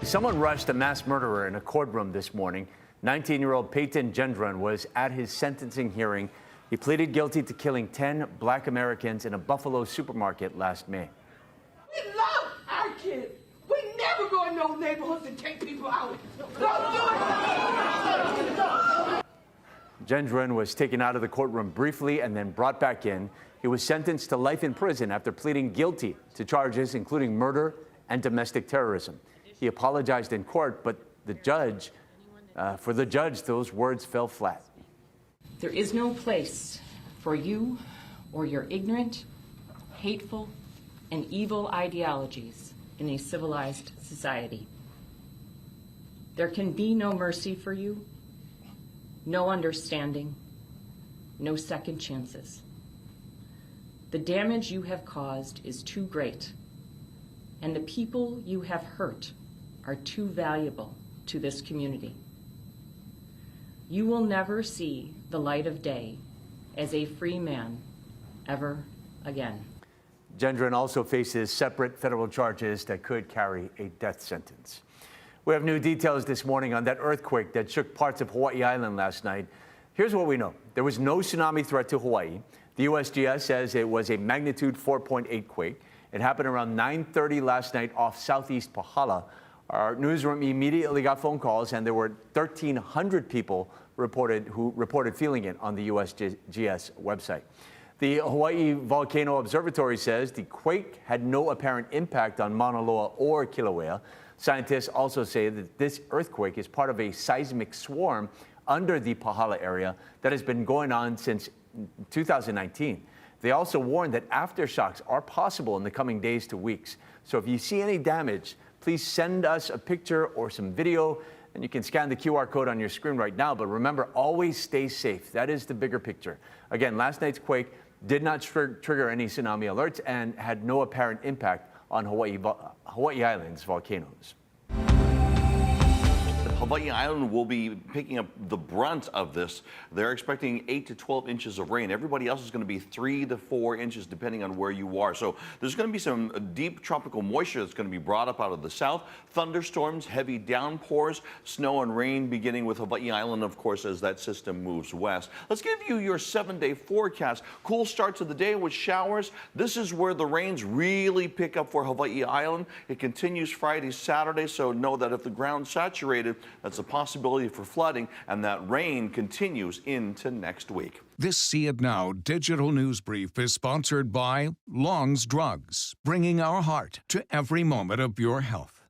Someone rushed a mass murderer in a courtroom this morning. 19-year-old Peyton Gendron was at his sentencing hearing. He pleaded guilty to killing 10 black Americans in a Buffalo supermarket last May. We love our kids. We never go in those neighborhoods and take people out. Don't do it. Gendron was taken out of the courtroom briefly and then brought back in. He was sentenced to life in prison after pleading guilty to charges including murder and domestic terrorism. He apologized in court, but for the judge, those words fell flat. There is no place for you or your ignorant, hateful, and evil ideologies in a civilized society. There can be no mercy for you, no understanding, no second chances. The damage you have caused is too great, and the people you have hurt are too valuable to this community. You will never see the light of day as a free man ever again. Gendron also faces separate federal charges that could carry a death sentence. We have new details this morning on that earthquake that shook parts of Hawaii Island last night. Here's what we know. There was no tsunami threat to Hawaii. The USGS says it was a magnitude 4.8 quake. It happened around 9:30 last night off southeast Pahala. Our newsroom immediately got phone calls, and there were 1,300 people who reported feeling it on the USGS website. The Hawaii Volcano Observatory says the quake had no apparent impact on Mauna Loa or Kilauea. Scientists also say that this earthquake is part of a seismic swarm under the Pahala area that has been going on since 2019. They also warned that aftershocks are possible in the coming days to weeks. So if you see any damage, please send us a picture or some video, and you can scan the QR code on your screen right now. But remember, always stay safe. That is the bigger picture. Again, last night's quake did not trigger any tsunami alerts and had no apparent impact on Hawaii Island's volcanoes. Hawaii Island will be picking up the brunt of this. They're expecting 8 to 12 inches of rain. Everybody else is going to be 3 to 4 inches depending on where you are. So there's going to be some deep tropical moisture that's going to be brought up out of the south. Thunderstorms, heavy downpours, snow and rain beginning with Hawaii Island, of course, as that system moves west. Let's give you your 7-day forecast. Cool start to the day with showers. This is where the rains really pick up for Hawaii Island. It continues Friday, Saturday, so know that if the ground's saturated, that's a possibility for flooding, and that rain continues into next week. This See It Now digital news brief is sponsored by Long's Drugs, bringing our heart to every moment of your health.